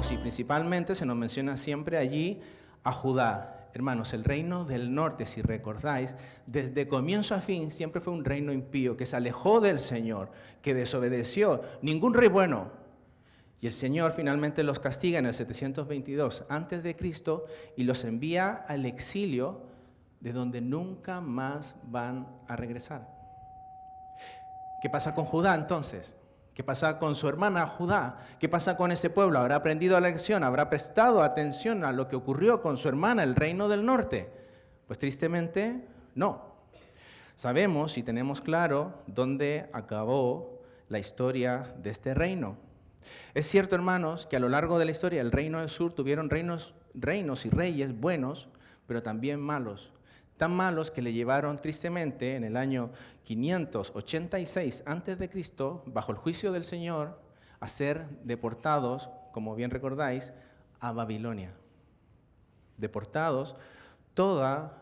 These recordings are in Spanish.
vemos, y principalmente se nos menciona siempre allí a Judá. Hermanos, el reino del norte, si recordáis, desde comienzo a fin siempre fue un reino impío, que se alejó del Señor, que desobedeció. Ningún rey bueno. Y el Señor finalmente los castiga en el 722 antes de Cristo y los envía al exilio, de donde nunca más van a regresar. ¿Qué pasa con Judá entonces? ¿Qué pasa con su hermana Judá? ¿Qué pasa con ese pueblo? ¿Habrá aprendido la lección? ¿Habrá prestado atención a lo que ocurrió con su hermana, el reino del norte? Pues tristemente, no. Sabemos y tenemos claro dónde acabó la historia de este reino. Es cierto, hermanos, que a lo largo de la historia el reino del sur tuvieron reinos y reyes buenos, pero también malos. Tan malos que le llevaron tristemente en el año 586 a.C., bajo el juicio del Señor, a ser deportados, como bien recordáis, a Babilonia. Deportados, toda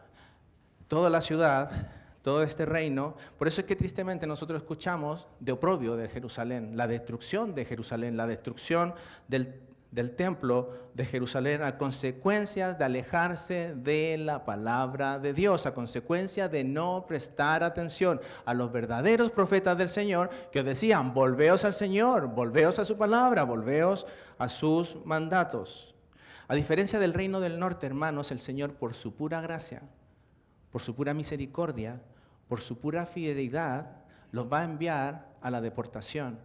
la ciudad, todo este reino. Por eso es que tristemente nosotros escuchamos de oprobio de Jerusalén, la destrucción de Jerusalén, la destrucción del templo de Jerusalén a consecuencia de alejarse de la palabra de Dios, a consecuencia de no prestar atención a los verdaderos profetas del Señor que decían: volveos al Señor, volveos a su palabra, volveos a sus mandatos. A diferencia del reino del norte, hermanos, el Señor, por su pura gracia, por su pura misericordia, por su pura fidelidad, los va a enviar a la deportación,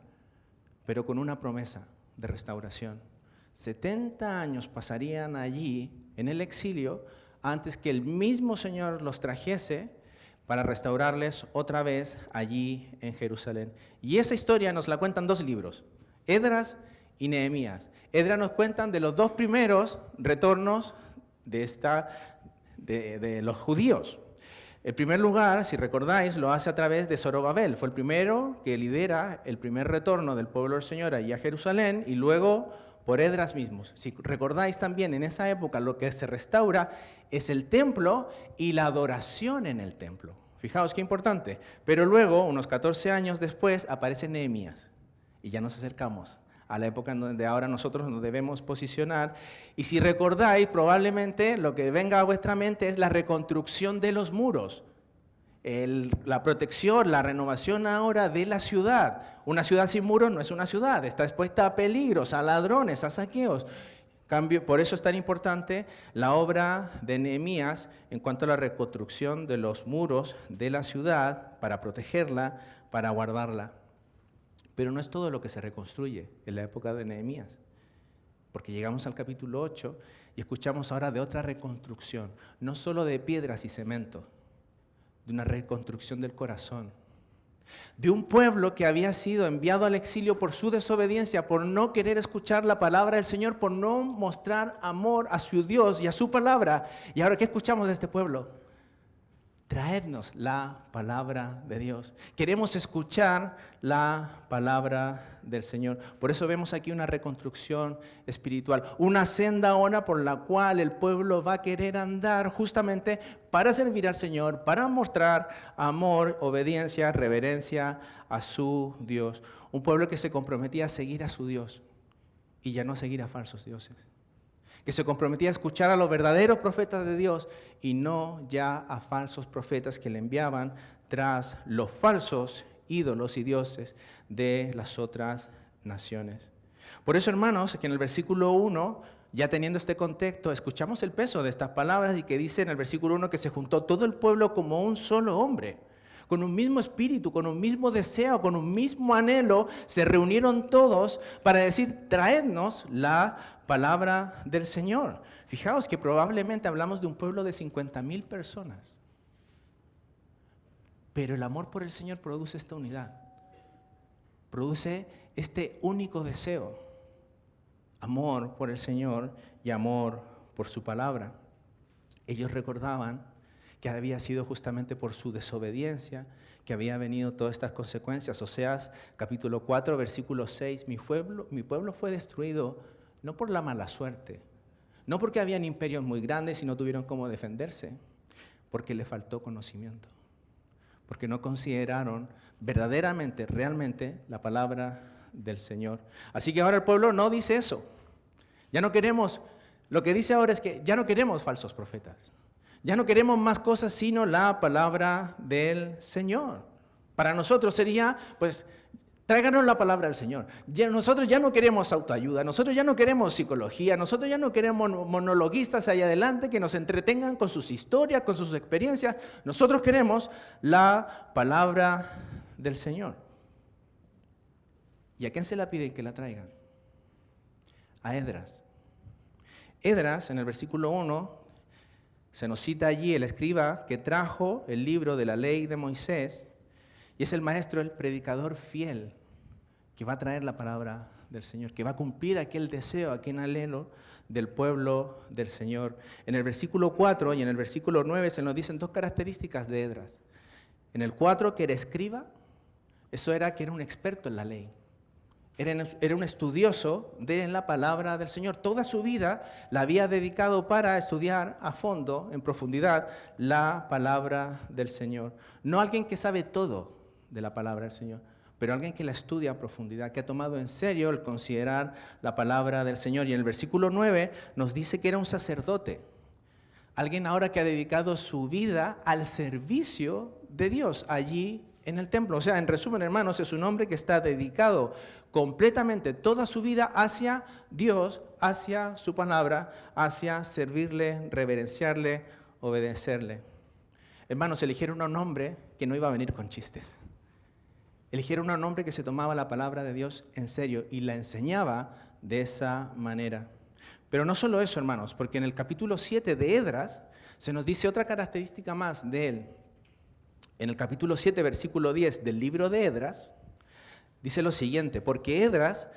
pero con una promesa de restauración. 70 años pasarían allí en el exilio antes que el mismo Señor los trajese para restaurarles otra vez allí en Jerusalén. Y esa historia nos la cuentan dos libros, Esdras y Nehemías. Esdras nos cuentan de los dos primeros retornos de los judíos. El primer lugar, si recordáis, lo hace a través de Zorobabel. Fue el primero que lidera el primer retorno del pueblo del Señor allí a Jerusalén, y luego por Esdras mismos. Si recordáis también, en esa época lo que se restaura es el templo y la adoración en el templo. Fijaos qué importante. Pero luego, unos 14 años después, aparece Nehemías. Y ya nos acercamos a la época en donde ahora nosotros nos debemos posicionar. Y si recordáis, probablemente lo que venga a vuestra mente es la reconstrucción de los muros. La protección, la renovación ahora de la ciudad. Una ciudad sin muros no es una ciudad, está expuesta a peligros, a ladrones, a saqueos. Por eso es tan importante la obra de Nehemías en cuanto a la reconstrucción de los muros de la ciudad, para protegerla, para guardarla. Pero no es todo lo que se reconstruye en la época de Nehemías, porque llegamos al capítulo 8 y escuchamos ahora de otra reconstrucción, no solo de piedras y cemento, de una reconstrucción del corazón, de un pueblo que había sido enviado al exilio por su desobediencia, por no querer escuchar la palabra del Señor, por no mostrar amor a su Dios y a su palabra. Y ahora, ¿qué escuchamos de este pueblo? Traednos la palabra de Dios. Queremos escuchar la palabra del Señor. Por eso vemos aquí una reconstrucción espiritual, una senda ahora por la cual el pueblo va a querer andar justamente para servir al Señor, para mostrar amor, obediencia, reverencia a su Dios. Un pueblo que se comprometía a seguir a su Dios y ya no a seguir a falsos dioses. Que se comprometía a escuchar a los verdaderos profetas de Dios y no ya a falsos profetas que le enviaban tras los falsos ídolos y dioses de las otras naciones. Por eso, hermanos, que en el versículo 1, ya teniendo este contexto, escuchamos el peso de estas palabras, y que dice en el versículo 1 que se juntó todo el pueblo como un solo hombre, con un mismo espíritu, con un mismo deseo, con un mismo anhelo. Se reunieron todos para decir: traednos la palabra del Señor. Fijaos que probablemente hablamos de un pueblo de 50,000 personas. Pero el amor por el Señor produce esta unidad. Produce este único deseo. Amor por el Señor y amor por su palabra. Ellos recordaban que había sido justamente por su desobediencia que había venido todas estas consecuencias. Oseas capítulo 4, versículo 6, mi pueblo fue destruido no por la mala suerte, no porque habían imperios muy grandes y no tuvieron cómo defenderse, porque le faltó conocimiento, porque no consideraron verdaderamente, realmente la palabra del Señor. Así que ahora el pueblo no dice eso, Ya no queremos, lo que dice ahora es que ya no queremos falsos profetas. Ya no queremos más cosas sino la palabra del Señor. Para nosotros sería, pues, tráiganos la palabra del Señor. Nosotros ya no queremos autoayuda, nosotros ya no queremos psicología, nosotros ya no queremos monologuistas ahí adelante que nos entretengan con sus historias, con sus experiencias. Nosotros queremos la palabra del Señor. ¿Y a quién se la piden que la traigan? A Esdras. Esdras, en el versículo 1, se nos cita allí el escriba que trajo el libro de la ley de Moisés y es el maestro, el predicador fiel que va a traer la palabra del Señor, que va a cumplir aquel deseo, aquel anhelo del pueblo del Señor. En el versículo 4 y en el versículo 9 se nos dicen dos características de Esdras. En el 4, que era escriba, eso era que era un experto en la ley. Era un estudioso de la palabra del Señor. Toda su vida la había dedicado para estudiar a fondo, en profundidad, la palabra del Señor. No alguien que sabe todo de la palabra del Señor, pero alguien que la estudia a profundidad, que ha tomado en serio el considerar la palabra del Señor. Y en el versículo 9 nos dice que era un sacerdote. Alguien ahora que ha dedicado su vida al servicio de Dios allí en el templo. O sea, en resumen, hermanos, es un hombre que está dedicado completamente toda su vida hacia Dios, hacia su palabra, hacia servirle, reverenciarle, obedecerle. Hermanos, eligieron a un hombre que no iba a venir con chistes. Eligieron a un hombre que se tomaba la palabra de Dios en serio y la enseñaba de esa manera. Pero no solo eso, hermanos, porque en el capítulo 7 de Esdras se nos dice otra característica más de él. En el capítulo 7, versículo 10 del libro de Esdras, dice lo siguiente: porque Esdras,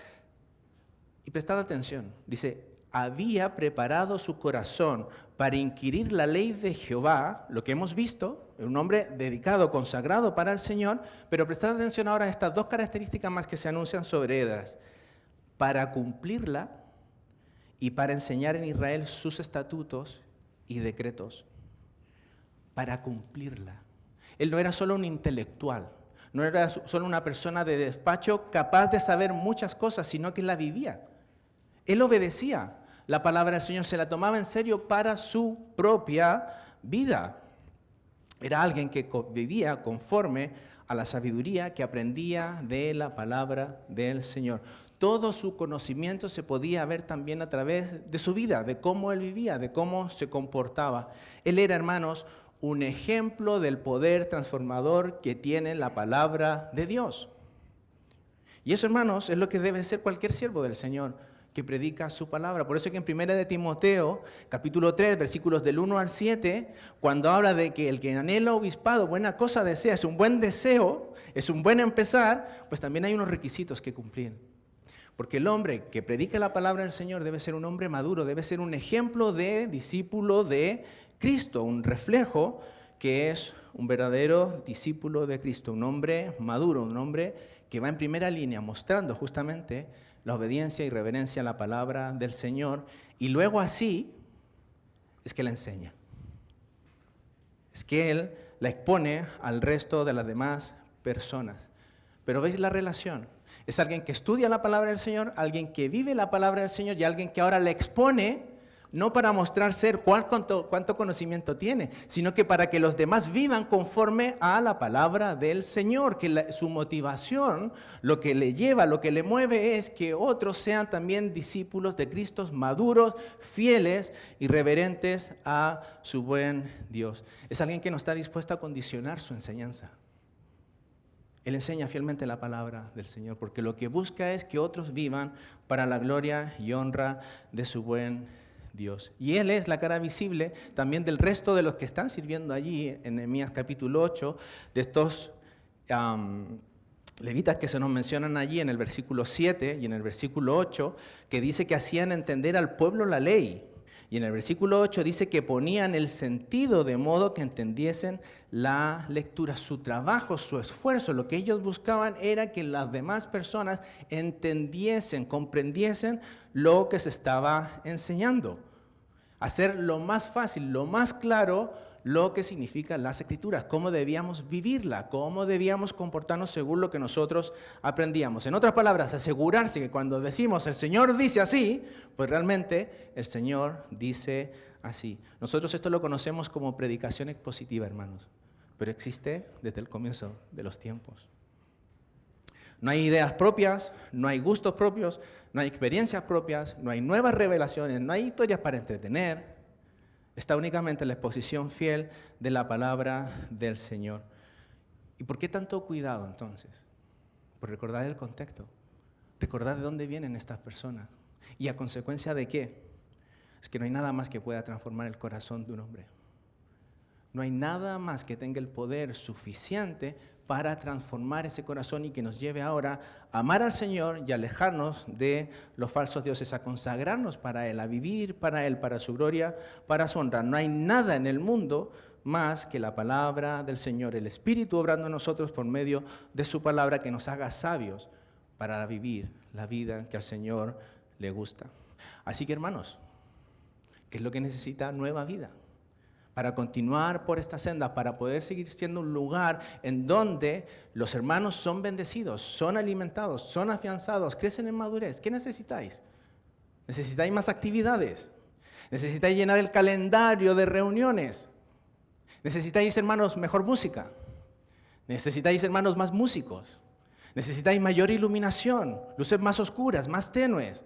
y prestad atención, dice, había preparado su corazón para inquirir la ley de Jehová, lo que hemos visto, un hombre dedicado, consagrado para el Señor, pero prestad atención ahora a estas dos características más que se anuncian sobre Esdras: para cumplirla y para enseñar en Israel sus estatutos y decretos. Para cumplirla. Él no era solo un intelectual, no era solo una persona de despacho capaz de saber muchas cosas, sino que la vivía. Él obedecía la palabra del Señor, se la tomaba en serio para su propia vida. Era alguien que vivía conforme a la sabiduría que aprendía de la palabra del Señor. Todo su conocimiento se podía ver también a través de su vida, de cómo él vivía, de cómo se comportaba. Él era, hermanos, un ejemplo del poder transformador que tiene la palabra de Dios. Y eso, hermanos, es lo que debe ser cualquier siervo del Señor que predica su palabra. Por eso es que en 1 de Timoteo, capítulo 3, versículos del 1 al 7, cuando habla de que el que anhela obispado, buena cosa desea, es un buen deseo, es un buen empezar, pues también hay unos requisitos que cumplir. Porque el hombre que predica la palabra del Señor debe ser un hombre maduro, debe ser un ejemplo de discípulo de Cristo, un reflejo que es un verdadero discípulo de Cristo, un hombre maduro, un hombre que va en primera línea mostrando justamente la obediencia y reverencia a la palabra del Señor, y luego así es que la enseña. Es que Él la expone al resto de las demás personas. Pero ¿veis la relación? Es alguien que estudia la palabra del Señor, alguien que vive la palabra del Señor y alguien que ahora la expone, no para mostrar ser cuánto conocimiento tiene, sino que para que los demás vivan conforme a la palabra del Señor, que su motivación, lo que le lleva, lo que le mueve es que otros sean también discípulos de Cristo, maduros, fieles y reverentes a su buen Dios. Es alguien que no está dispuesto a condicionar su enseñanza. Él enseña fielmente la palabra del Señor, porque lo que busca es que otros vivan para la gloria y honra de su buen Dios. Y Él es la cara visible también del resto de los que están sirviendo allí en Nehemías capítulo 8, de estos levitas que se nos mencionan allí en el versículo 7 y en el versículo 8, que dice que hacían entender al pueblo la ley. Y en el versículo 8 dice que ponían el sentido de modo que entendiesen la lectura. Su trabajo, su esfuerzo, lo que ellos buscaban era que las demás personas entendiesen, comprendiesen lo que se estaba enseñando. Hacer lo más fácil, lo más claro, lo que significan las Escrituras, cómo debíamos vivirla, cómo debíamos comportarnos según lo que nosotros aprendíamos. En otras palabras, asegurarse que cuando decimos el Señor dice así, pues realmente el Señor dice así. Nosotros esto lo conocemos como predicación expositiva, hermanos, pero existe desde el comienzo de los tiempos. No hay ideas propias, no hay gustos propios, no hay experiencias propias, no hay nuevas revelaciones, no hay historias para entretener. Está únicamente la exposición fiel de la palabra del Señor. ¿Y por qué tanto cuidado entonces? Por recordar el contexto, recordar de dónde vienen estas personas y a consecuencia de qué. Es que no hay nada más que pueda transformar el corazón de un hombre. No hay nada más que tenga el poder suficiente para transformar ese corazón y que nos lleve ahora a amar al Señor y alejarnos de los falsos dioses, a consagrarnos para Él, a vivir para Él, para su gloria, para su honra. No hay nada en el mundo más que la palabra del Señor, el Espíritu obrando en nosotros por medio de su palabra que nos haga sabios para vivir la vida que al Señor le gusta. Así que, hermanos, ¿qué es lo que necesita? Nueva vida. Para continuar por esta senda, para poder seguir siendo un lugar en donde los hermanos son bendecidos, son alimentados, son afianzados, crecen en madurez. ¿Qué necesitáis? ¿Necesitáis más actividades? ¿Necesitáis llenar el calendario de reuniones? ¿Necesitáis, hermanos, mejor música? ¿Necesitáis, hermanos, más músicos? ¿Necesitáis mayor iluminación, luces más oscuras, más tenues?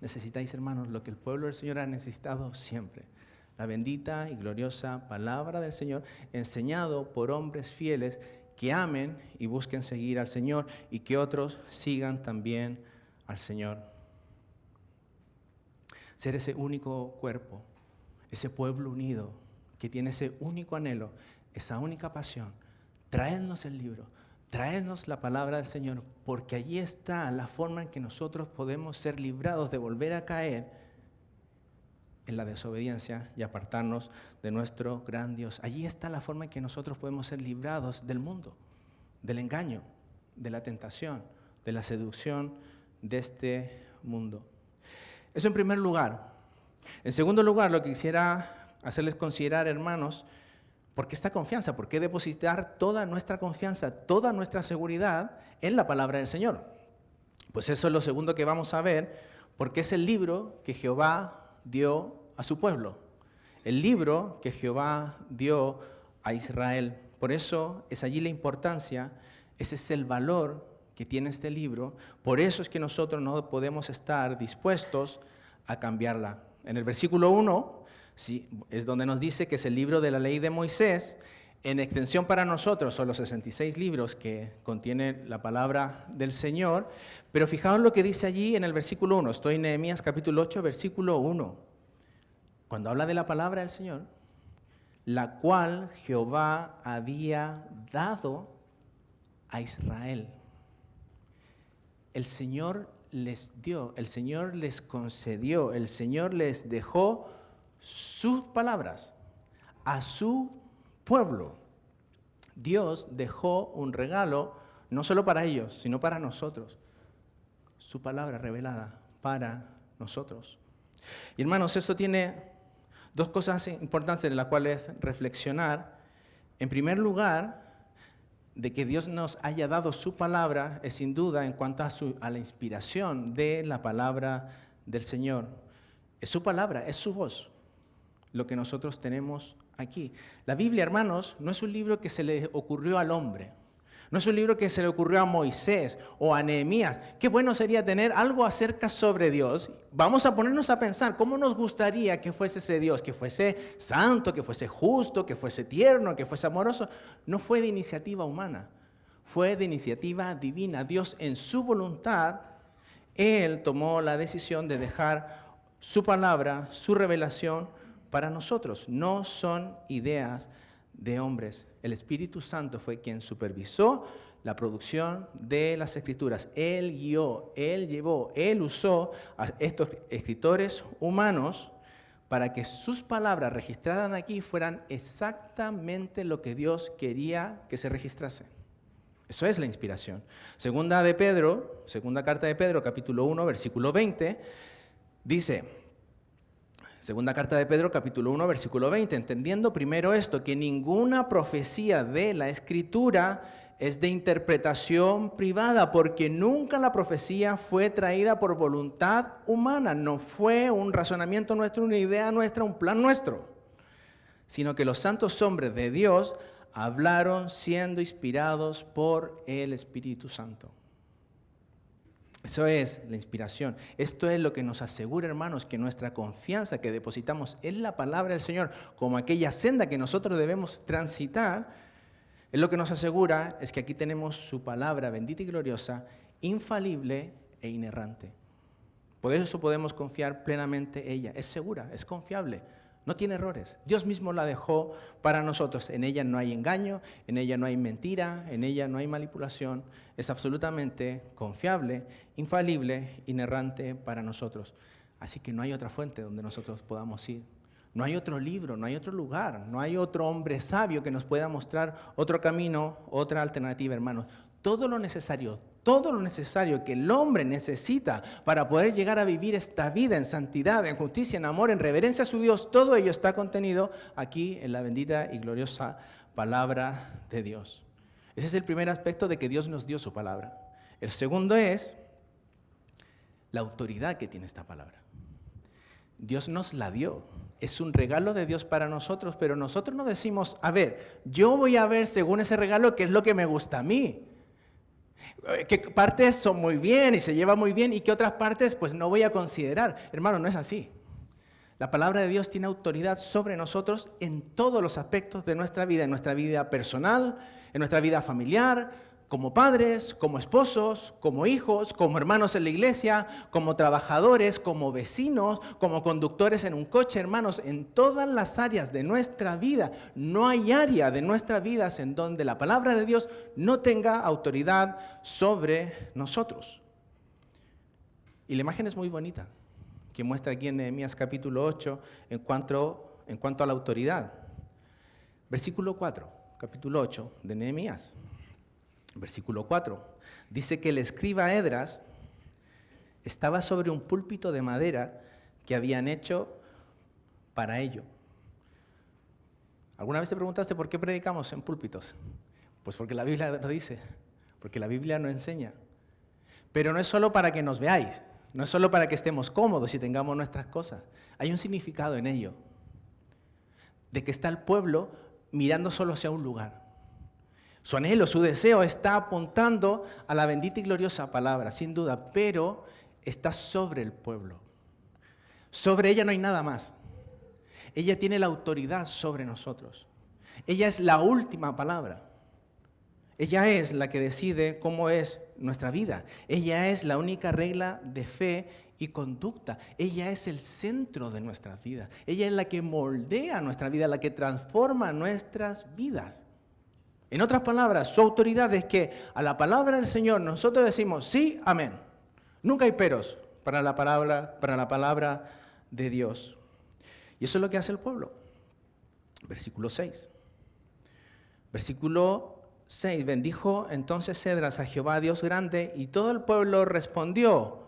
Necesitáis, hermanos, lo que el pueblo del Señor ha necesitado siempre. La bendita y gloriosa palabra del Señor, enseñado por hombres fieles que amen y busquen seguir al Señor y que otros sigan también al Señor. Ser ese único cuerpo, ese pueblo unido, que tiene ese único anhelo, esa única pasión. Traednos el libro, traednos la palabra del Señor, porque allí está la forma en que nosotros podemos ser librados de volver a caer en la desobediencia y apartarnos de nuestro gran Dios. Allí está la forma en que nosotros podemos ser librados del mundo, del engaño, de la tentación, de la seducción de este mundo. Eso en primer lugar. En segundo lugar, lo que quisiera hacerles considerar, hermanos, ¿por qué esta confianza? ¿Por qué depositar toda nuestra confianza, toda nuestra seguridad en la palabra del Señor? Pues eso es lo segundo que vamos a ver, porque es el libro que Jehová dio a su pueblo, el libro que Jehová dio a Israel. Por eso es allí la importancia, ese es el valor que tiene este libro, por eso es que nosotros no podemos estar dispuestos a cambiarla. En el versículo 1 sí, es donde nos dice que es el libro de la ley de Moisés. En extensión para nosotros son los 66 libros que contiene la palabra del Señor, pero fijaos lo que dice allí en el versículo 1. Estoy en Nehemías capítulo 8, versículo 1. Cuando habla de la palabra del Señor, la cual Jehová había dado a Israel. El Señor les dio, el Señor les concedió, el Señor les dejó sus palabras a su pueblo. Dios dejó un regalo no solo para ellos, sino para nosotros. Su palabra revelada para nosotros. Y hermanos, esto tiene dos cosas importantes en las cuales reflexionar. En primer lugar, de que Dios nos haya dado su palabra es sin duda en cuanto a la inspiración de la palabra del Señor. Es su palabra, es su voz, lo que nosotros tenemos aquí. La Biblia, hermanos, no es un libro que se le ocurrió al hombre. No es un libro que se le ocurrió a Moisés o a Nehemías. Qué bueno sería tener algo acerca sobre Dios. Vamos a ponernos a pensar cómo nos gustaría que fuese ese Dios, que fuese santo, que fuese justo, que fuese tierno, que fuese amoroso. No fue de iniciativa humana, fue de iniciativa divina. Dios en su voluntad, Él tomó la decisión de dejar su palabra, su revelación para nosotros. No son ideas de hombres. El Espíritu Santo fue quien supervisó la producción de las Escrituras. Él guió, Él llevó, Él usó a estos escritores humanos para que sus palabras registradas aquí fueran exactamente lo que Dios quería que se registrase. Eso es la inspiración. Segunda carta de Pedro, capítulo 1, versículo 20, dice: Segunda carta de Pedro, capítulo 1, versículo 20. Entendiendo primero esto, que ninguna profecía de la Escritura es de interpretación privada, porque nunca la profecía fue traída por voluntad humana, no fue un razonamiento nuestro, una idea nuestra, un plan nuestro, sino que los santos hombres de Dios hablaron siendo inspirados por el Espíritu Santo. Eso es la inspiración. Esto es lo que nos asegura, hermanos, que nuestra confianza que depositamos en la palabra del Señor, como aquella senda que nosotros debemos transitar, es lo que nos asegura, es que aquí tenemos su palabra bendita y gloriosa, infalible e inerrante. Por eso podemos confiar plenamente en ella. Es segura, es confiable, no tiene errores. Dios mismo la dejó para nosotros. En ella no hay engaño, en ella no hay mentira, en ella no hay manipulación. Es absolutamente confiable, infalible, inerrante para nosotros. Así que no hay otra fuente donde nosotros podamos ir. No hay otro libro, no hay otro lugar, no hay otro hombre sabio que nos pueda mostrar otro camino, otra alternativa, hermanos. Todo lo necesario que el hombre necesita para poder llegar a vivir esta vida en santidad, en justicia, en amor, en reverencia a su Dios, todo ello está contenido aquí en la bendita y gloriosa palabra de Dios. Ese es el primer aspecto de que Dios nos dio su palabra. El segundo es la autoridad que tiene esta palabra. Dios nos la dio. Es un regalo de Dios para nosotros, pero nosotros no decimos, a ver, yo voy a ver según ese regalo qué es lo que me gusta a mí. ¿Qué partes son muy bien y se lleva muy bien y qué otras partes pues no voy a considerar? Hermano, no es así. La palabra de Dios tiene autoridad sobre nosotros en todos los aspectos de nuestra vida, en nuestra vida personal, en nuestra vida familiar, como padres, como esposos, como hijos, como hermanos en la iglesia, como trabajadores, como vecinos, como conductores en un coche, hermanos, en todas las áreas de nuestra vida. No hay área de nuestras vidas en donde la palabra de Dios no tenga autoridad sobre nosotros. Y la imagen es muy bonita, que muestra aquí en Nehemías capítulo 8 en cuanto a la autoridad. Versículo 4, capítulo 8 de Nehemías. Versículo 4, dice que el escriba Esdras estaba sobre un púlpito de madera que habían hecho para ello. ¿Alguna vez te preguntaste por qué predicamos en púlpitos? Pues porque la Biblia lo dice, porque la Biblia nos enseña. Pero no es solo para que nos veáis, no es solo para que estemos cómodos y tengamos nuestras cosas. Hay un significado en ello, de que está el pueblo mirando solo hacia un lugar. Su anhelo, su deseo está apuntando a la bendita y gloriosa palabra, sin duda, pero está sobre el pueblo. Sobre ella no hay nada más. Ella tiene la autoridad sobre nosotros. Ella es la última palabra. Ella es la que decide cómo es nuestra vida. Ella es la única regla de fe y conducta. Ella es el centro de nuestras vidas. Ella es la que moldea nuestra vida, la que transforma nuestras vidas. En otras palabras, su autoridad es que a la palabra del Señor nosotros decimos sí, amén. Nunca hay peros para la palabra de Dios. Y eso es lo que hace el pueblo. Versículo 6. Versículo 6. Bendijo entonces Esdras a Jehová Dios grande, y todo el pueblo respondió,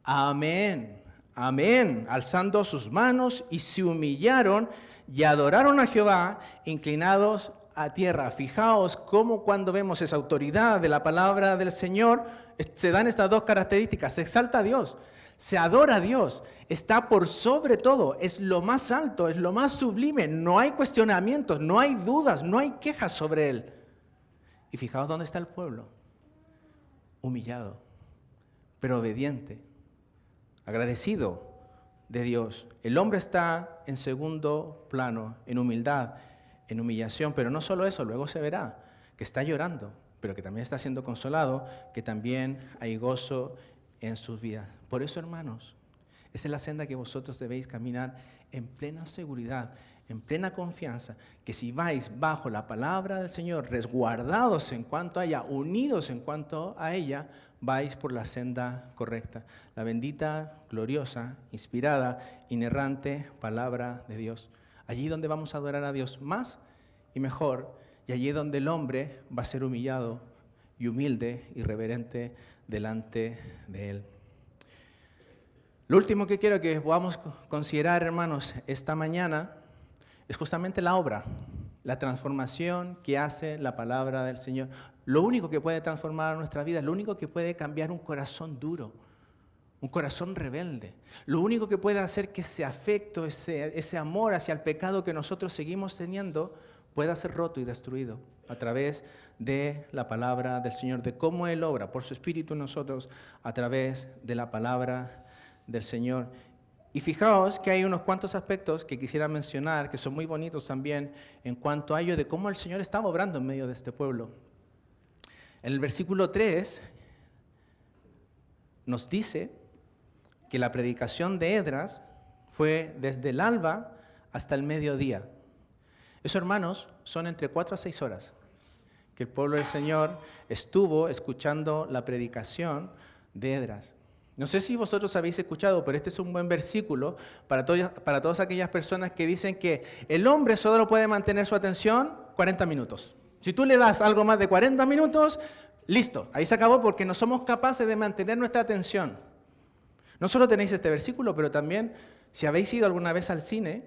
amén, amén, alzando sus manos, y se humillaron y adoraron a Jehová, inclinados a tierra. Fijaos cómo cuando vemos esa autoridad de la palabra del Señor, se dan estas dos características. Se exalta a Dios, se adora a Dios, está por sobre todo, es lo más alto, es lo más sublime, no hay cuestionamientos, no hay dudas, no hay quejas sobre Él. Y fijaos dónde está el pueblo, humillado, pero obediente, agradecido de Dios. El hombre está en segundo plano, en humildad, en humillación, pero no solo eso, luego se verá que está llorando, pero que también está siendo consolado, que también hay gozo en sus vidas. Por eso, hermanos, esa es la senda que vosotros debéis caminar en plena seguridad, en plena confianza, que si vais bajo la palabra del Señor, resguardados en cuanto a ella, unidos en cuanto a ella, vais por la senda correcta. La bendita, gloriosa, inspirada, inerrante palabra de Dios. Allí donde vamos a adorar a Dios más y mejor, y allí donde el hombre va a ser humillado y humilde y reverente delante de Él. Lo último que quiero que podamos considerar, hermanos, esta mañana es justamente la obra, la transformación que hace la palabra del Señor. Lo único que puede transformar nuestra vida, lo único que puede cambiar un corazón duro, un corazón rebelde. Lo único que puede hacer que ese afecto, ese amor hacia el pecado que nosotros seguimos teniendo, pueda ser roto y destruido a través de la palabra del Señor, de cómo Él obra por su Espíritu en nosotros a través de la palabra del Señor. Y fijaos que hay unos cuantos aspectos que quisiera mencionar, que son muy bonitos también, en cuanto a ello de cómo el Señor estaba obrando en medio de este pueblo. En el versículo 3 nos dice que la predicación de Esdras fue desde el alba hasta el mediodía. Eso, hermanos, son entre 4 a 6 horas que el pueblo del Señor estuvo escuchando la predicación de Esdras. No sé si vosotros habéis escuchado, pero este es un buen versículo para todas aquellas personas que dicen que el hombre solo puede mantener su atención 40 minutos. Si tú le das algo más de 40 minutos, listo, ahí se acabó porque no somos capaces de mantener nuestra atención. No solo tenéis este versículo, pero también si habéis ido alguna vez al cine,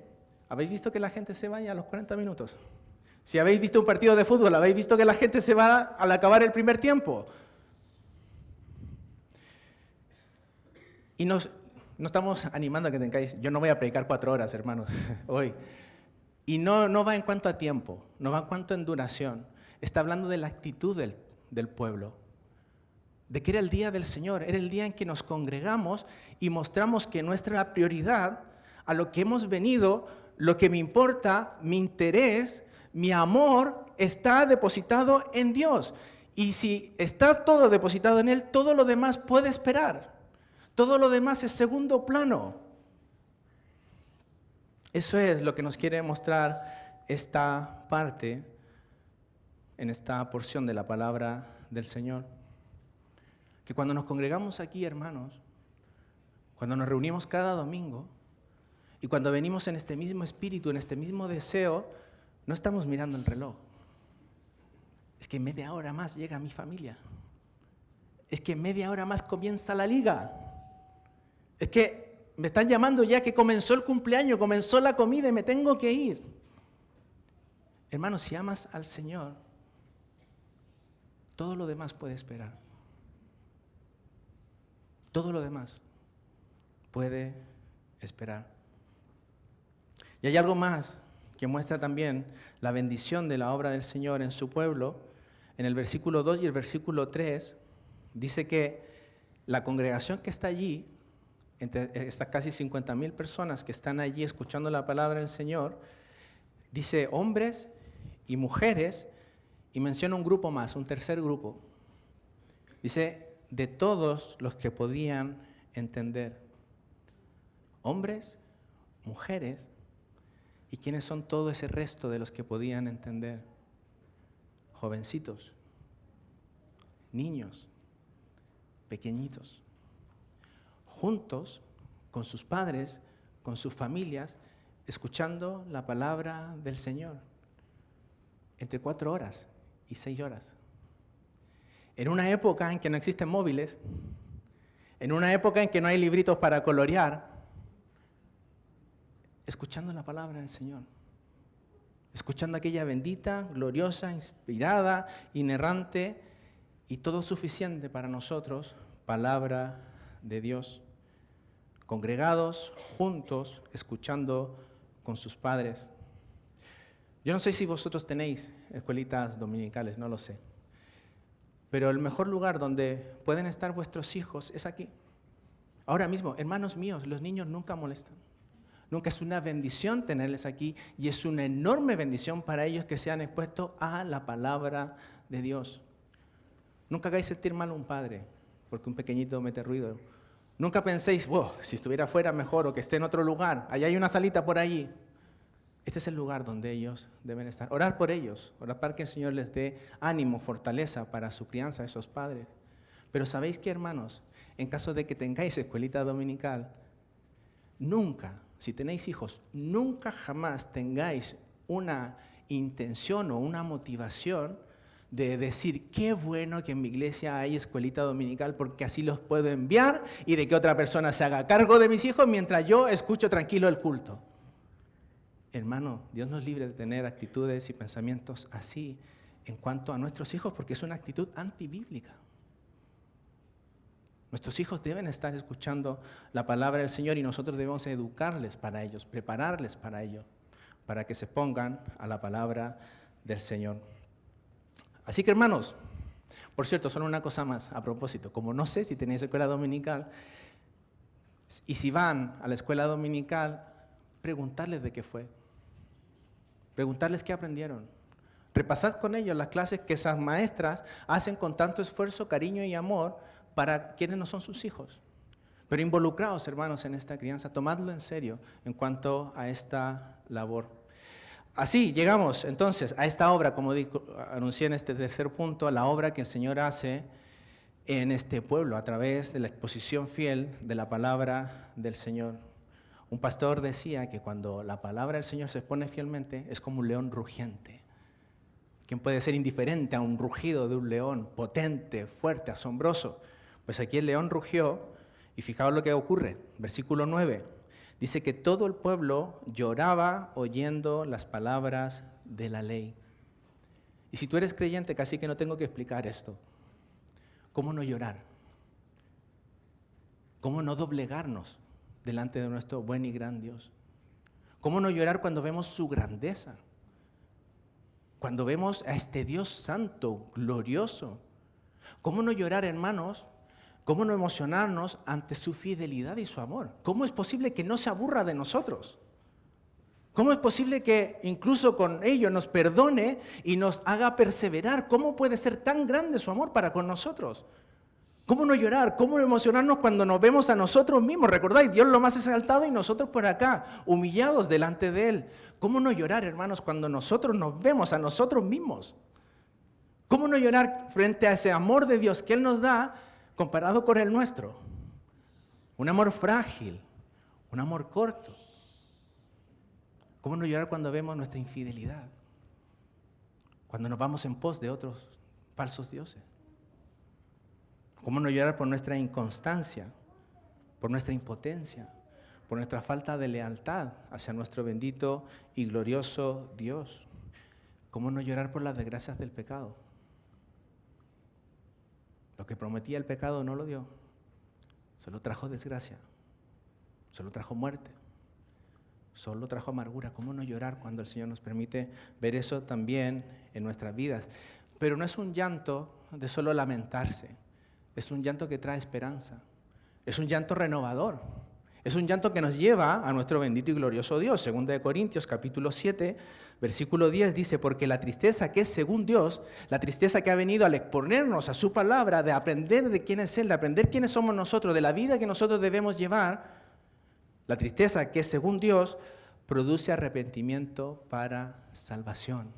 habéis visto que la gente se vaya a los 40 minutos. Si habéis visto un partido de fútbol, habéis visto que la gente se va al acabar el primer tiempo. Y no estamos animando a que tengáis, yo no voy a predicar 4 horas, hermanos, hoy. Y no va en cuanto a tiempo, no va en cuanto a duración. Está hablando de la actitud del pueblo. De que era el día del Señor, era el día en que nos congregamos y mostramos que nuestra prioridad, a lo que hemos venido, lo que me importa, mi interés, mi amor, está depositado en Dios. Y si está todo depositado en Él, todo lo demás puede esperar. Todo lo demás es segundo plano. Eso es lo que nos quiere mostrar esta parte, en esta porción de la palabra del Señor. Que cuando nos congregamos aquí, hermanos, cuando nos reunimos cada domingo y cuando venimos en este mismo espíritu, en este mismo deseo, no estamos mirando el reloj. Es que media hora más llega mi familia. Es que media hora más comienza la liga. Es que me están llamando ya que comenzó el cumpleaños, comenzó la comida y me tengo que ir. Hermanos, si amas al Señor, todo lo demás puede esperar. Todo lo demás puede esperar. Y hay algo más que muestra también la bendición de la obra del Señor en su pueblo. En el versículo 2 y el versículo 3 dice que la congregación que está allí, entre estas casi 50,000 personas que están allí escuchando la palabra del Señor, dice hombres y mujeres, y menciona un grupo más, un tercer grupo. Dice, de todos los que podían entender. Hombres, mujeres, ¿y quiénes son todo ese resto de los que podían entender? Jovencitos, niños, pequeñitos, juntos con sus padres, con sus familias, escuchando la palabra del Señor, entre 4 horas y 6 horas. En una época en que no existen móviles, en una época en que no hay libritos para colorear, escuchando la palabra del Señor, escuchando aquella bendita, gloriosa, inspirada, inerrante y todo suficiente para nosotros, palabra de Dios, congregados, juntos, escuchando con sus padres. Yo no sé si vosotros tenéis escuelitas dominicales, no lo sé. Pero el mejor lugar donde pueden estar vuestros hijos es aquí. Ahora mismo, hermanos míos, los niños nunca molestan. Nunca es una bendición tenerles aquí y es una enorme bendición para ellos que sean expuestos a la palabra de Dios. Nunca hagáis sentir mal a un padre porque un pequeñito mete ruido. Nunca penséis, wow, si estuviera fuera mejor o que esté en otro lugar. Allá hay una salita por allí. Este es el lugar donde ellos deben estar. Orar por ellos, orar para que el Señor les dé ánimo, fortaleza para su crianza a esos padres. Pero ¿sabéis qué, hermanos? En caso de que tengáis escuelita dominical, nunca, si tenéis hijos, nunca jamás tengáis una intención o una motivación de decir, qué bueno que en mi iglesia hay escuelita dominical porque así los puedo enviar y de que otra persona se haga cargo de mis hijos mientras yo escucho tranquilo el culto. Hermano, Dios nos libre de tener actitudes y pensamientos así en cuanto a nuestros hijos porque es una actitud antibíblica. Nuestros hijos deben estar escuchando la palabra del Señor y nosotros debemos educarles para ellos, prepararles para ello, para que se pongan a la palabra del Señor. Así que hermanos, por cierto, solo una cosa más a propósito, como no sé si tenéis escuela dominical, y si van a la escuela dominical, preguntarles de qué fue, preguntarles qué aprendieron, repasad con ellos las clases que esas maestras hacen con tanto esfuerzo, cariño y amor para quienes no son sus hijos. Pero involucraos, hermanos, en esta crianza, tomadlo en serio en cuanto a esta labor. Así llegamos entonces a esta obra, como anuncié en este tercer punto, a la obra que el Señor hace en este pueblo a través de la exposición fiel de la palabra del Señor. Un pastor decía que cuando la palabra del Señor se expone fielmente es como un león rugiente. ¿Quién puede ser indiferente a un rugido de un león potente, fuerte, asombroso? Pues aquí el león rugió y fijaos lo que ocurre. Versículo 9. Dice que todo el pueblo lloraba oyendo las palabras de la ley. Y si tú eres creyente, casi que no tengo que explicar esto. ¿Cómo no llorar? ¿Cómo no doblegarnos delante de nuestro buen y gran Dios? ¿Cómo no llorar cuando vemos su grandeza? Cuando vemos a este Dios santo, glorioso. ¿Cómo no llorar, hermanos? ¿Cómo no emocionarnos ante su fidelidad y su amor? ¿Cómo es posible que no se aburra de nosotros? ¿Cómo es posible que incluso con ello nos perdone y nos haga perseverar? ¿Cómo puede ser tan grande su amor para con nosotros? ¿Cómo no llorar? ¿Cómo no emocionarnos cuando nos vemos a nosotros mismos? ¿Recordáis? Dios lo más exaltado y nosotros por acá, humillados delante de Él. ¿Cómo no llorar, hermanos, cuando nosotros nos vemos a nosotros mismos? ¿Cómo no llorar frente a ese amor de Dios que Él nos da comparado con el nuestro? Un amor frágil, un amor corto. ¿Cómo no llorar cuando vemos nuestra infidelidad? Cuando nos vamos en pos de otros falsos dioses. ¿Cómo no llorar por nuestra inconstancia, por nuestra impotencia, por nuestra falta de lealtad hacia nuestro bendito y glorioso Dios? ¿Cómo no llorar por las desgracias del pecado? Lo que prometía el pecado no lo dio, solo trajo desgracia, solo trajo muerte, solo trajo amargura. ¿Cómo no llorar cuando el Señor nos permite ver eso también en nuestras vidas? Pero no es un llanto de solo lamentarse. Es un llanto que trae esperanza, es un llanto renovador, es un llanto que nos lleva a nuestro bendito y glorioso Dios. Segunda de Corintios capítulo 7, versículo 10 dice, porque la tristeza que es según Dios, la tristeza que ha venido al exponernos a su palabra, de aprender de quién es Él, de aprender quiénes somos nosotros, de la vida que nosotros debemos llevar, la tristeza que es según Dios, produce arrepentimiento para salvación.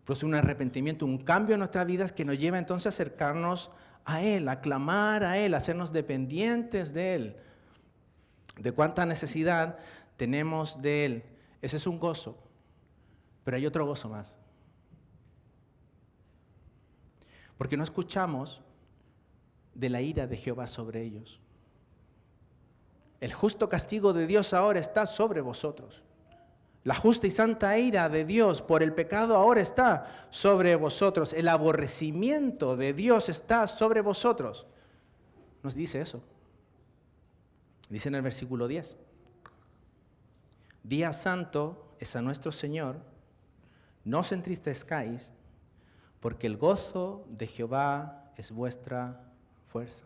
Produce un arrepentimiento, un cambio en nuestras vidas que nos lleva entonces a acercarnos a Él, a clamar a Él, a hacernos dependientes de Él, de cuánta necesidad tenemos de Él. Ese es un gozo, pero hay otro gozo más. Porque no escuchamos de la ira de Jehová sobre ellos. El justo castigo de Dios ahora está sobre vosotros. La justa y santa ira de Dios por el pecado ahora está sobre vosotros. El aborrecimiento de Dios está sobre vosotros. Nos dice eso. Dice en el versículo 10. Día santo es a nuestro Señor. No os entristezcáis, porque el gozo de Jehová es vuestra fuerza.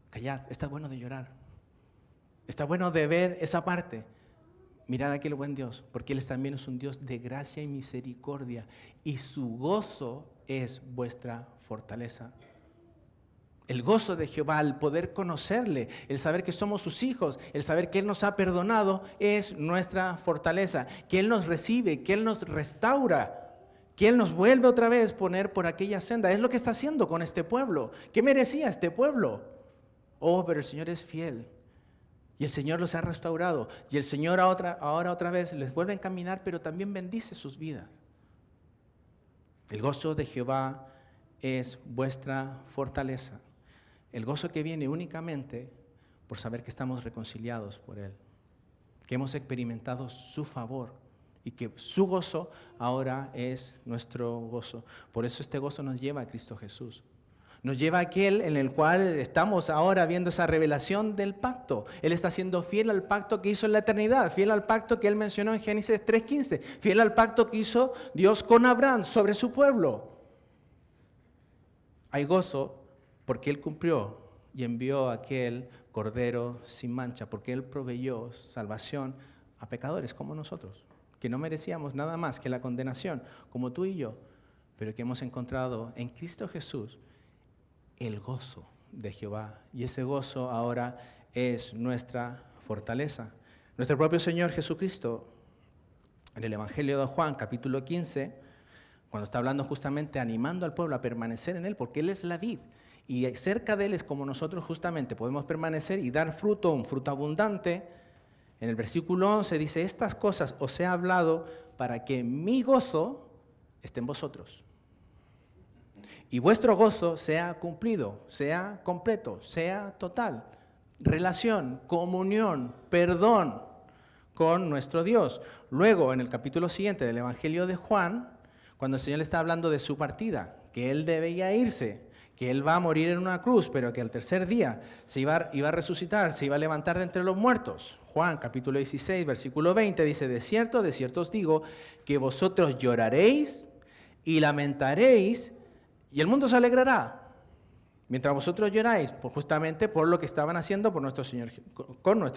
Callad, está bueno de llorar. Está bueno de ver esa parte. Mirad a aquel buen Dios, porque Él también es un Dios de gracia y misericordia, y su gozo es vuestra fortaleza. El gozo de Jehová, el poder conocerle, el saber que somos sus hijos, el saber que Él nos ha perdonado, es nuestra fortaleza. Que Él nos recibe, que Él nos restaura, que Él nos vuelve otra vez a poner por aquella senda. Es lo que está haciendo con este pueblo. ¿Qué merecía este pueblo? Oh, pero el Señor es fiel. Y el Señor los ha restaurado. Y el Señor ahora otra vez les vuelve a encaminar, pero también bendice sus vidas. El gozo de Jehová es vuestra fortaleza. El gozo que viene únicamente por saber que estamos reconciliados por Él, que hemos experimentado su favor y que su gozo ahora es nuestro gozo. Por eso este gozo nos lleva a Cristo Jesús. Nos lleva a aquel en el cual estamos ahora viendo esa revelación del pacto. Él está siendo fiel al pacto que hizo en la eternidad, fiel al pacto que Él mencionó en Génesis 3:15, fiel al pacto que hizo Dios con Abraham sobre su pueblo. Hay gozo porque Él cumplió y envió a aquel Cordero sin mancha, porque Él proveyó salvación a pecadores como nosotros, que no merecíamos nada más que la condenación, como tú y yo, pero que hemos encontrado en Cristo Jesús el gozo de Jehová. Y ese gozo ahora es nuestra fortaleza. Nuestro propio Señor Jesucristo, en el Evangelio de Juan, capítulo 15, cuando está hablando justamente animando al pueblo a permanecer en Él, porque Él es la vid, y cerca de Él es como nosotros justamente podemos permanecer y dar fruto, un fruto abundante. En el versículo 11 dice, estas cosas os he hablado para que mi gozo esté en vosotros. Y vuestro gozo sea cumplido, sea completo, sea total. Relación, comunión, perdón con nuestro Dios. Luego, en el capítulo siguiente del Evangelio de Juan, cuando el Señor le está hablando de su partida, que Él debía irse, que Él va a morir en una cruz, pero que al tercer día se iba a resucitar, se iba a levantar de entre los muertos. Juan capítulo 16, versículo 20 dice, de cierto os digo, que vosotros lloraréis y lamentaréis, y el mundo se alegrará, mientras vosotros lloráis, justamente por lo que estaban haciendo con nuestro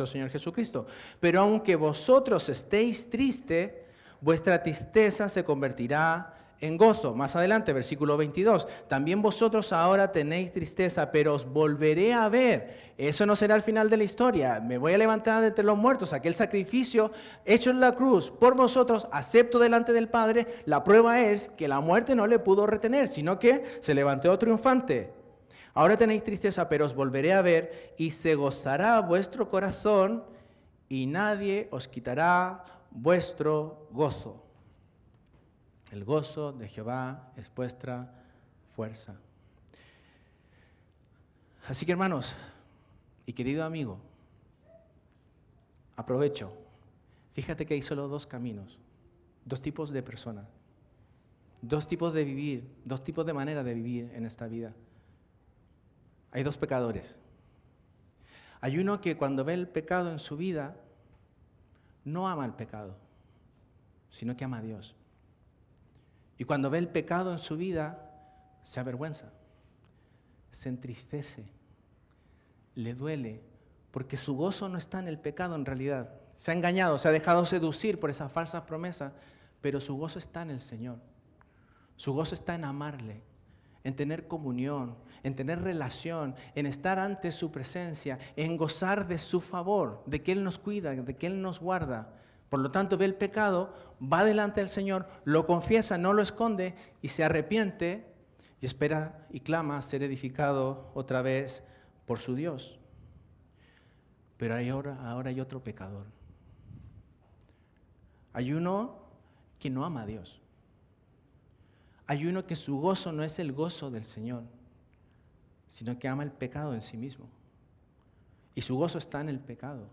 Señor Jesucristo. Pero aunque vosotros estéis tristes, vuestra tristeza se convertirá en gozo. Más adelante, versículo 22, también vosotros ahora tenéis tristeza, pero os volveré a ver. Eso no será el final de la historia. Me voy a levantar de entre los muertos. Aquel sacrificio hecho en la cruz por vosotros, acepto delante del Padre. La prueba es que la muerte no le pudo retener, sino que se levantó triunfante. Ahora tenéis tristeza, pero os volveré a ver y se gozará vuestro corazón y nadie os quitará vuestro gozo. El gozo de Jehová es vuestra fuerza. Así que hermanos y querido amigo, aprovecho. Fíjate que hay solo dos caminos, dos tipos de personas, dos tipos de vivir, dos tipos de manera de vivir en esta vida. Hay dos pecadores. Hay uno que cuando ve el pecado en su vida, no ama el pecado, sino que ama a Dios. Y cuando ve el pecado en su vida, se avergüenza, se entristece, le duele, porque su gozo no está en el pecado en realidad. Se ha engañado, se ha dejado seducir por esas falsas promesas, pero su gozo está en el Señor. Su gozo está en amarle, en tener comunión, en tener relación, en estar ante su presencia, en gozar de su favor, de que Él nos cuida, de que Él nos guarda. Por lo tanto, ve el pecado, va delante del Señor, lo confiesa, no lo esconde y se arrepiente y espera y clama ser edificado otra vez por su Dios. Pero ahora hay otro pecador. Hay uno que no ama a Dios. Hay uno que su gozo no es el gozo del Señor, sino que ama el pecado en sí mismo. Y su gozo está en el pecado,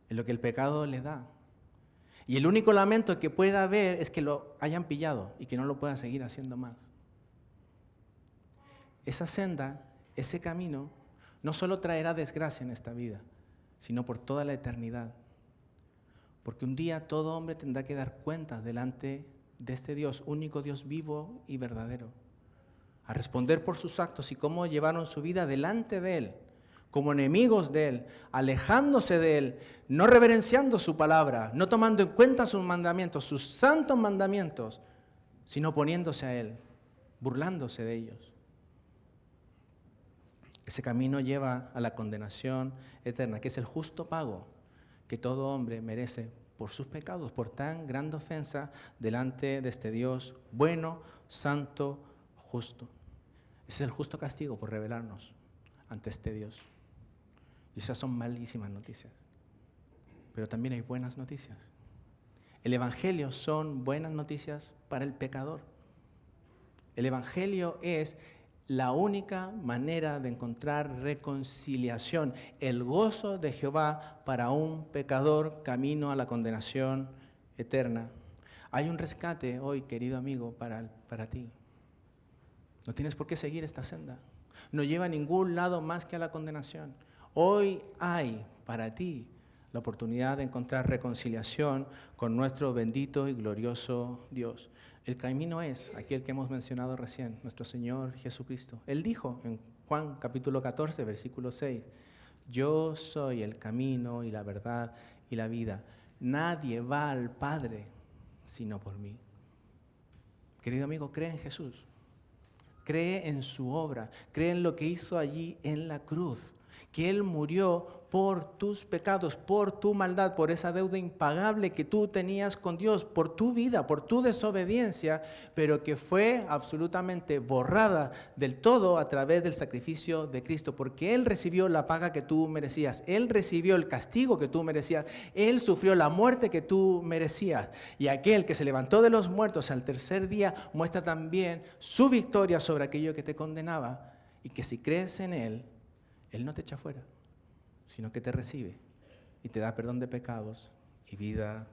en lo que el pecado le da. Y el único lamento que pueda haber es que lo hayan pillado y que no lo pueda seguir haciendo más. Esa senda, ese camino, no solo traerá desgracia en esta vida, sino por toda la eternidad. Porque un día todo hombre tendrá que dar cuenta delante de este Dios, único Dios vivo y verdadero, a responder por sus actos y cómo llevaron su vida delante de Él, como enemigos de Él, alejándose de Él, no reverenciando su palabra, no tomando en cuenta sus mandamientos, sus santos mandamientos, sino poniéndose a Él, burlándose de ellos. Ese camino lleva a la condenación eterna, que es el justo pago que todo hombre merece por sus pecados, por tan grande ofensa delante de este Dios bueno, santo, justo. Ese es el justo castigo por rebelarnos ante este Dios. Y esas son malísimas noticias. Pero también hay buenas noticias. El Evangelio son buenas noticias para el pecador. El Evangelio es la única manera de encontrar reconciliación, el gozo de Jehová para un pecador camino a la condenación eterna. Hay un rescate hoy, querido amigo, para ti. No tienes por qué seguir esta senda. No lleva a ningún lado más que a la condenación. Hoy hay para ti la oportunidad de encontrar reconciliación con nuestro bendito y glorioso Dios. El camino es aquel que hemos mencionado recién, nuestro Señor Jesucristo. Él dijo en Juan capítulo 14, versículo 6, yo soy el camino y la verdad y la vida. Nadie va al Padre sino por mí. Querido amigo, cree en Jesús. Cree en su obra, cree en lo que hizo allí en la cruz, que Él murió por tus pecados, por tu maldad, por esa deuda impagable que tú tenías con Dios, por tu vida, por tu desobediencia, pero que fue absolutamente borrada del todo a través del sacrificio de Cristo, porque Él recibió la paga que tú merecías, Él recibió el castigo que tú merecías, Él sufrió la muerte que tú merecías, y aquel que se levantó de los muertos al tercer día muestra también su victoria sobre aquello que te condenaba, y que si crees en Él, Él no te echa fuera, sino que te recibe y te da perdón de pecados y vida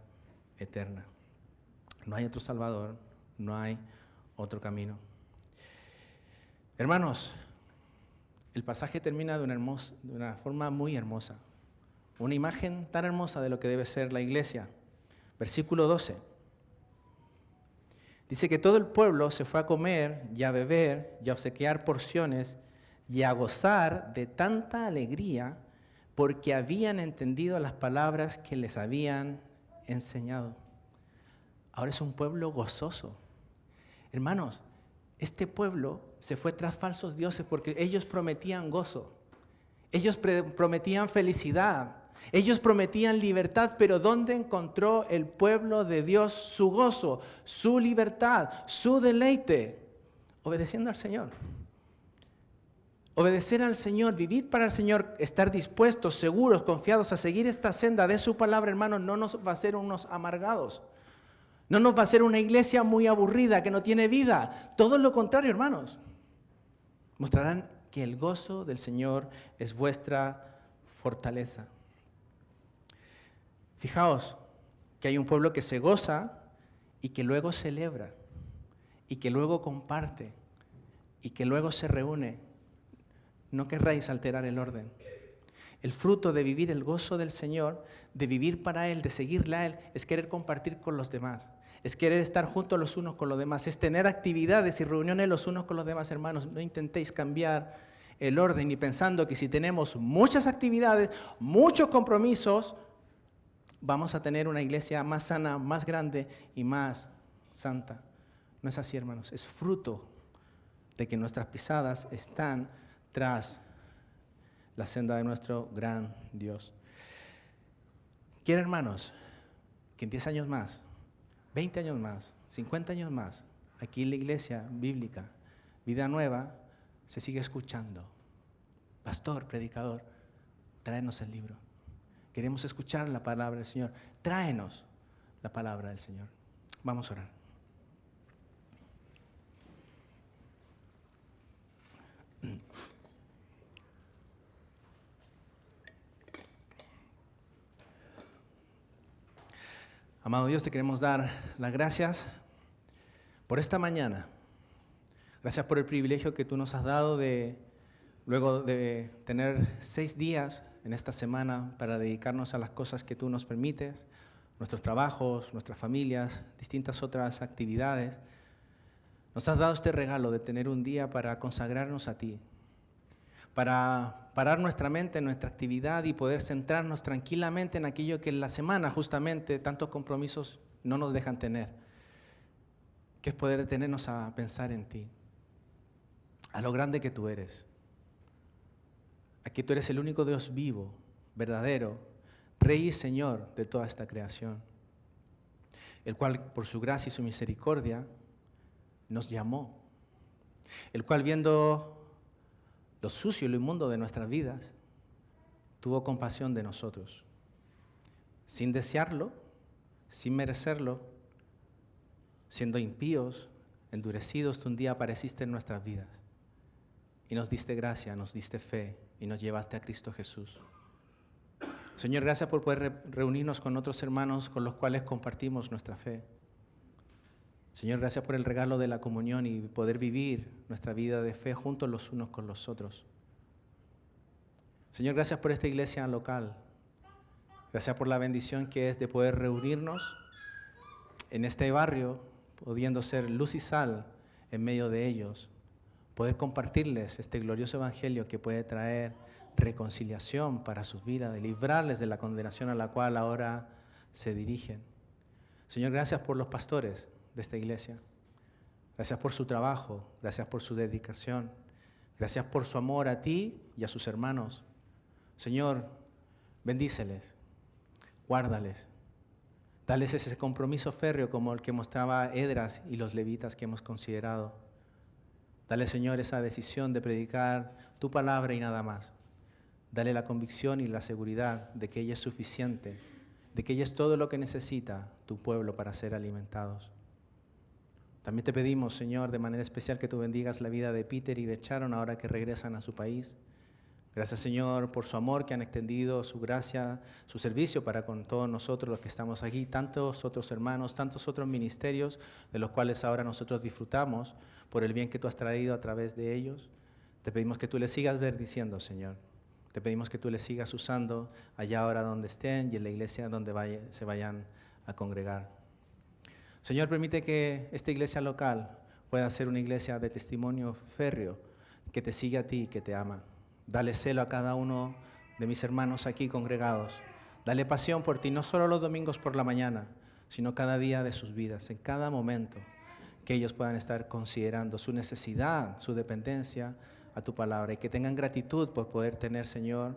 eterna. No hay otro Salvador, no hay otro camino. Hermanos, el pasaje termina de una forma muy hermosa, una imagen tan hermosa de lo que debe ser la iglesia. Versículo 12. Dice que todo el pueblo se fue a comer y a beber y a obsequiar porciones y a gozar de tanta alegría porque habían entendido las palabras que les habían enseñado. Ahora es un pueblo gozoso. Hermanos, este pueblo se fue tras falsos dioses porque ellos prometían gozo. Ellos prometían felicidad. Ellos prometían libertad, pero ¿dónde encontró el pueblo de Dios su gozo, su libertad, su deleite? Obedeciendo al Señor. Obedecer al Señor, vivir para el Señor, estar dispuestos, seguros, confiados a seguir esta senda de su palabra, hermanos, no nos va a hacer unos amargados. No nos va a hacer una iglesia muy aburrida, que no tiene vida. Todo lo contrario, hermanos. Mostrarán que el gozo del Señor es vuestra fortaleza. Fijaos que hay un pueblo que se goza y que luego celebra, y que luego comparte, y que luego se reúne. No querráis alterar el orden. El fruto de vivir el gozo del Señor, de vivir para Él, de seguirle a Él, es querer compartir con los demás. Es querer estar juntos los unos con los demás. Es tener actividades y reuniones los unos con los demás, hermanos. No intentéis cambiar el orden y pensando que si tenemos muchas actividades, muchos compromisos, vamos a tener una iglesia más sana, más grande y más santa. No es así, hermanos. Es fruto de que nuestras pisadas están tras la senda de nuestro gran Dios. Quiero, hermanos, que en 10 años más, 20 años más, 50 años más, aquí en la iglesia bíblica, Vida Nueva, se sigue escuchando. Pastor, predicador, tráenos el libro. Queremos escuchar la palabra del Señor. Tráenos la palabra del Señor. Vamos a orar. Amado Dios, te queremos dar las gracias por esta mañana. Gracias por el privilegio que tú nos has dado luego de tener 6 días en esta semana para dedicarnos a las cosas que tú nos permites, nuestros trabajos, nuestras familias, distintas otras actividades. Nos has dado este regalo de tener un día para consagrarnos a ti, para parar nuestra mente en nuestra actividad y poder centrarnos tranquilamente en aquello que en la semana justamente tantos compromisos no nos dejan tener, que es poder detenernos a pensar en ti, a lo grande que tú eres, a que tú eres el único Dios vivo, verdadero, Rey y Señor de toda esta creación, el cual por su gracia y su misericordia nos llamó, el cual viendo lo sucio y lo inmundo de nuestras vidas, tuvo compasión de nosotros, sin desearlo, sin merecerlo, siendo impíos, endurecidos, tú un día apareciste en nuestras vidas y nos diste gracia, nos diste fe y nos llevaste a Cristo Jesús. Señor, gracias por poder reunirnos con otros hermanos con los cuales compartimos nuestra fe. Señor, gracias por el regalo de la comunión y poder vivir nuestra vida de fe juntos los unos con los otros. Señor, gracias por esta iglesia local. Gracias por la bendición que es de poder reunirnos en este barrio, pudiendo ser luz y sal en medio de ellos, poder compartirles este glorioso evangelio que puede traer reconciliación para sus vidas, de librarles de la condenación a la cual ahora se dirigen. Señor, gracias por los pastores de esta iglesia. Gracias por su trabajo, gracias por su dedicación, gracias por su amor a ti y a sus hermanos. Señor, bendíceles, guárdales, dales ese compromiso férreo como el que mostraba Esdras y los levitas que hemos considerado. Dale, Señor, esa decisión de predicar tu palabra y nada más. Dale la convicción y la seguridad de que ella es suficiente, de que ella es todo lo que necesita tu pueblo para ser alimentados. También te pedimos, Señor, de manera especial que tú bendigas la vida de Peter y de Sharon ahora que regresan a su país. Gracias, Señor, por su amor que han extendido, su gracia, su servicio para con todos nosotros los que estamos aquí, tantos otros hermanos, tantos otros ministerios de los cuales ahora nosotros disfrutamos por el bien que tú has traído a través de ellos. Te pedimos que tú les sigas bendiciendo, Señor. Te pedimos que tú les sigas usando allá ahora donde estén y en la iglesia donde se vayan a congregar. Señor, permite que esta iglesia local pueda ser una iglesia de testimonio férreo, que te sigue a ti y que te ama. Dale celo a cada uno de mis hermanos aquí congregados. Dale pasión por ti, no solo los domingos por la mañana, sino cada día de sus vidas, en cada momento, que ellos puedan estar considerando su necesidad, su dependencia a tu palabra y que tengan gratitud por poder tener, Señor,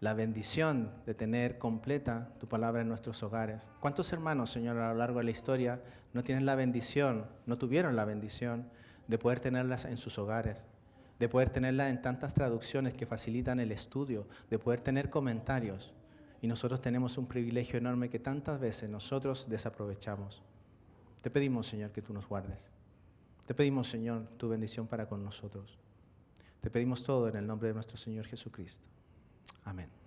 la bendición de tener completa tu palabra en nuestros hogares. ¿Cuántos hermanos, Señor, a lo largo de la historia no tienen la bendición, no tuvieron la bendición de poder tenerlas en sus hogares, de poder tenerla en tantas traducciones que facilitan el estudio, de poder tener comentarios? Y nosotros tenemos un privilegio enorme que tantas veces nosotros desaprovechamos. Te pedimos, Señor, que tú nos guardes. Te pedimos, Señor, tu bendición para con nosotros. Te pedimos todo en el nombre de nuestro Señor Jesucristo. Amén.